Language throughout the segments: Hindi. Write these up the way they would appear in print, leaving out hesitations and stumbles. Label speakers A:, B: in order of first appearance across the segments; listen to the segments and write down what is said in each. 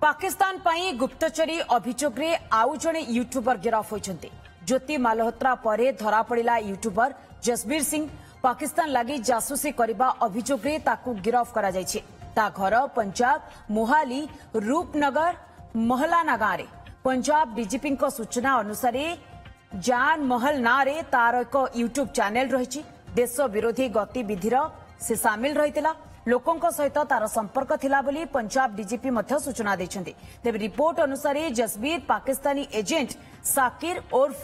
A: पाकिस्तान पई गुप्तचरी अभियोग रे आउ जणे यूट्यूबर गिरफ होइछन्ते। ज्योति मालहोत्रा परे धरा पड़िला यूट्यूबर जसबीर सिंह पाकिस्तान लागि जासूसी करबा अभियोग रे ताकू गिरफ करा जायछि। ता घर पंजाब मोहाली रूपनगर महलाना गारे पंजाब डीजीपी सूचना अनुसार जान महल ना रे तार एक यूट्यूब चैनल रही देश विरोधी गतिविधिर से सामिल रही लोकों सहित तार संपर्क थिला बोली पंजाब डीजीपी मध्य सूचना देछन्ते। तेबे रिपोर्ट अनुसार जसबीर पाकिस्तानी एजेंट साकिर उर्फ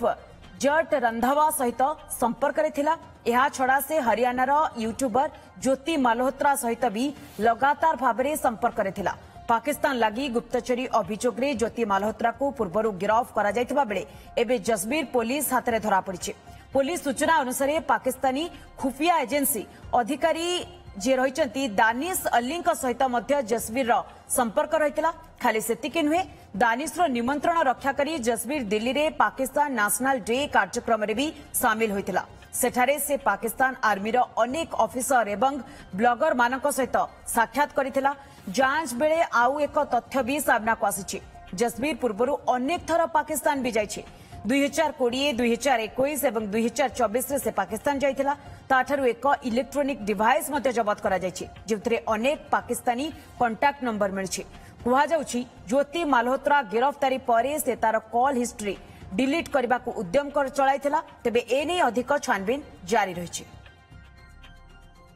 A: जट रंधावा सहित संपर्क रे थिला। एहा छड़ा से हरियाणार यूट्यूबर ज्योति मालहोत्रा सहित भी लगातार भाबरे संपर्क रे थिला। पाकिस्तान लगी गुप्तचरी अभियोग रे ज्योति मालहोत्रा को पूर्व गिरफ करा जायतिबा बेले एबे जसबीर पुलिस हाथ में धरा पड़ी। पुलिस सूचना अनुसार पाकिस्तानी खुफिया एजेंसी अधिकारी जे रही दानिश अली सहित जसबीर संपर्क रही। खाली सेतिकी नुहे दानिश निमंत्रण रक्षा करी जसबीर दिल्ली रे पाकिस्तान नेशनल डे कार्यक्रम रे भी सामिल होइतिला। सेठारे से पाकिस्तान आर्मी रो अनेक ऑफिसर एवं ब्लॉगर मानक सहित साक्षात करिथिला। जांच बेले आउ एक तथ्य भी सामना को आसी। जसबीर पूर्व अनेक थर पाकिस्तान भी जाइछि। 2020, 2021 एवं 2024 से पाकिस्तान जाइथिला। ताठारु एक इलेक्ट्रोनिक डिवाइस मते जब्त करा जाइछि जेथिरे अनेक पाकिस्तानी कांटेक्ट नंबर मिलछि। कुहा जाउछि ज्योति मालहोत्रा गिरफ्तारी परे से तार कॉल हिस्ट्री डिलीट करबा को उद्यम कर चलाइथिला। तेबे एने अधिक छानबीन जारी रहिछि।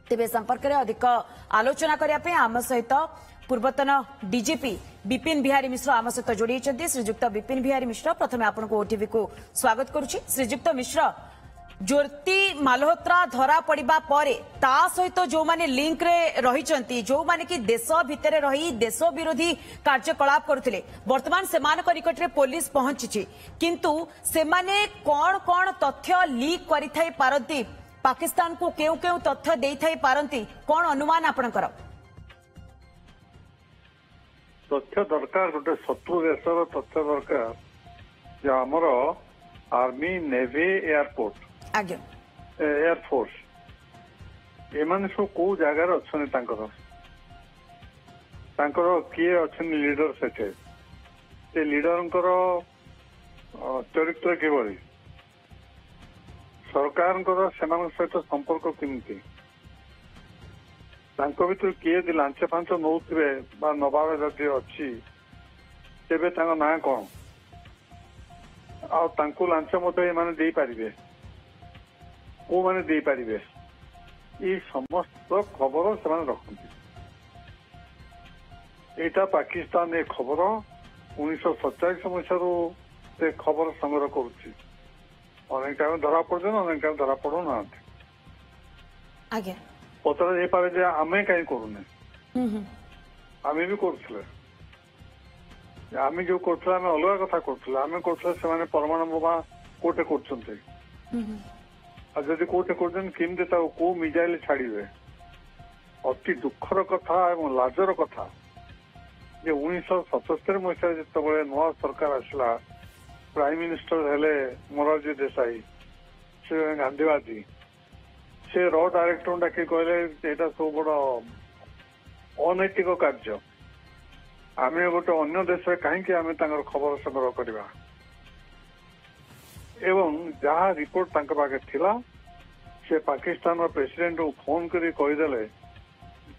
A: तेबे संपर्क रे अधिक आलोचना करिया पे आम सहित पूर्वतन डीजीपी विपिन बिहारी मिश्र आम सहित जोड़ी श्रीजुक्त विपिन बिहारी मिश्र प्रथम आपको ओटीवी को स्वागत करुछि। श्रीजुक्त मिश्र ज्योति मालहोत्रा धरा पड़िबा परे ता सहित जो माने लिंक रे रहिचंती जो माने कि देश भितरे रही देश विरोधी कार्यकलाप करथिले वर्तमान सेमान निकट रे पुलिस पहुंची किंतु सेमाने कोन कोन तथ्य लीक करि थाई पारंती पाकिस्तान को केउ केउ तथ्य देई थाई पारंती कोन अनुमान आपनकर
B: तथ्य दरकार गोटे शत्रु देशर तथ्य दरकार जो आमर आर्मी नेवी एयरपोर्ट
A: आगे
B: एयरफोर्स एमाने सब को जगार अच्छे किए अच्छे लीडर से लीडर चरित्र किभली सरकार सहित संपर्क केमती भर किए लांच फांच नौथे नबार जदि अच्छी तेबे ना कौन लांच दे पारे को माने दे पारे ये समस्त खबर से रखते यहाँ पाकिस्तान ए खबर 1947 मसीह खबर संग्रह करुच्ची अनेक टाइम धरा पड़े अनेक टाइम धरा पड़ू ना पचरा जा पारे जे आमे कहीं करूने आमे भी करुले आमे जो करथला आमे अलग कथा करथला आमे करथला से माने परमाणु बोमा कोटे करछन्ते आ जदि कोटे करछन किमते ता को मिजाइल छाड़ीबे अति दुखर कथा एवं लाजर कथा जे 1977 मसीहा जेतबेले नवा सरकार आसला प्राइम मिनिस्टर हेले मोरारजी देसाई से गांधीवादी से र डायरेक्टर डाकी कहले एटा सब बड़ अनैतिक कार्य आम गोटे अन्य देश कहीं आम खबर संग्रह करवा एवं जहाँ रिपोर्ट पाखे थिला से पाकिस्तान प्रेसिडेंट को फोन करी कहीदेले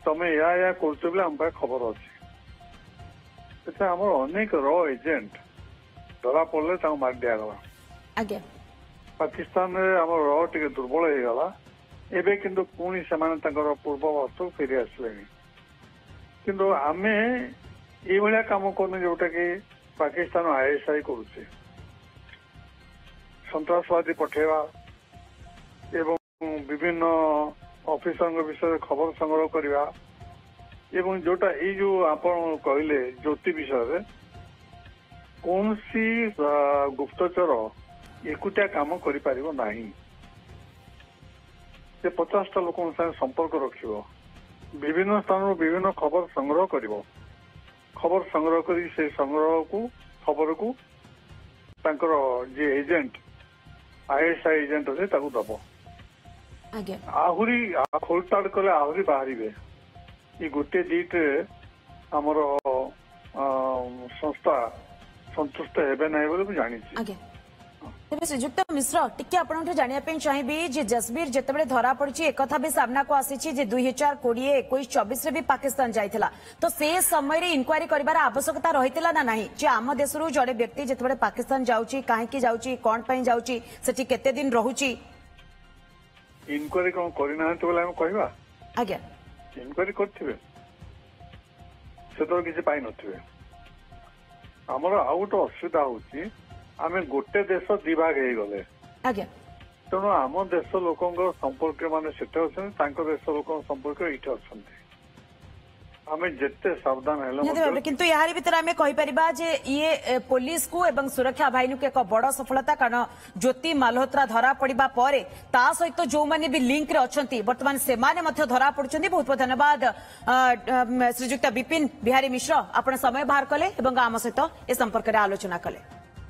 B: तमें या कर आम खबर अच्छे आम अनेक र एजेंट धरा पड़े मार दिगला पाकिस्तान आम र टे दुर्बल हो गला एबे किंतु पुणी से पूर्ववस्था फेरी आसले किंतु आमे ये कम करने जोटा कि पाकिस्तान आईएसआई करुचे सन्त्रासवादी पठेवा एवं विभिन्न ऑफिसर विषय खबर संग्रह करवा एवं जोटा ये जो आप कहले ज्योति विषय कौन सी गुप्तचर एकुटिया काम करिपारिबो नाही से 50टा लोक संपर्क रखिबो विभिन्न स्थान विभिन्न खबर संग्रह करिबो खबर संग्रह करी से संग्रह को खबर को तांकर जे एजेंट आईएसआई एजेंट अच्छे दब आहरी खोलताड़ कले आहरी बाहर ये गोटे दिटे आमर ସଂସ୍ଥା ସନ୍ତୁଷ୍ଟ ହେବେ ନାହିଁ ବୋଲି ମୁଁ ଜାଣିଛି।
A: ଆଜ୍ଞା ତେବେ ଶ୍ରୀଯୁକ୍ତ ମିଶ୍ର ଟିକେ ଆପଣଙ୍କଠୁ ଜାଣିବା ପାଇଁ ଚାହିଁବି ଯେ ଜସବୀର ଯେତେବେଳେ ଧରା ପଡିଛି ଏକଥା ବି ସାମ୍ନାକୁ ଆସିଛି ଯେ 2020, 21, 24 ରେ ବି ପାକିସ୍ତାନ ଯାଇଥିଲା ତ ସେ ସମୟରେ ଇନକ୍ୱାରି କରିବାର ଆବଶ୍ୟକତା ରହିଥିଲା ନା ନାହିଁ ଯେ ଆମ ଦେଶରୁ ଜଣେ ବ୍ୟକ୍ତି ଯେତେବେଳେ ପାକିସ୍ତାନ ଯାଉଛି କାହିଁକି ଯାଉଛି କଣ ପାଇଁ ଯାଉଛି ସେଠି କେତେ ଦିନ ରହୁଛି?
B: ଇନକ୍ୱାରି କଣ କରିନାହାନ୍ତି ବୋଲି ଆମେ କହିବା?
A: ଆଜ୍ଞା
B: ଇନକ୍ୱାରି କରିଥିବେ, ସେତେବେଳେ କିଛି ପାଇନଥିବେ। ଆମର ଆଉ ଗୋଟେ ଅସୁବିଧା ହଉଛି ଆମେ ଗୋଟେ ଦେଶ ଦିଭାଗ ହେଇଗଲେ,
A: ଆଜ୍ଞା
B: ତେଣୁ ଆମ ଦେଶ ଲୋକଙ୍କ ସମ୍ପର୍କ ମାନେ ସେଠି ଅଛନ୍ତି, ତାଙ୍କ ଦେଶ ଲୋକଙ୍କ ସମ୍ପର୍କ ଏଇଠି ଅଛନ୍ତି। ଆମେ ଯେତେ ସାବଧାନ ହେଲେ ମଧ୍ୟ
A: କିନ୍ତୁ ଏହାରି ଭିତରେ ଆମେ କହିପାରିବା ଯେ ଇଏ ପୋଲିସ କୁ ଏବଂ ସୁରକ୍ଷା ବାହିନୀକୁ ଏକ ବଡ ସଫଳତା, କାରଣ ଜ୍ୟୋତି ମାଲହୋତ୍ରା ଧରା ପଡିବା ପରେ ତା ସହିତ ଯୋଉମାନେ ବି ଲିଙ୍କରେ ଅଛନ୍ତି ବର୍ତ୍ତମାନ ସେମାନେ ମଧ୍ୟ ଧରା ପଡୁଛନ୍ତି। ବହୁତ ବହୁତ ଧନ୍ୟବାଦ ଶ୍ରୀଯୁକ୍ତ ବିପିନ ବିହାରୀ ମିଶ୍ର, ଆପଣ ସମୟ ବାହାର କଲେ ଏବଂ ଆମ ସହିତ ଏ ସମ୍ପର୍କରେ ଆଲୋଚନା କଲେ।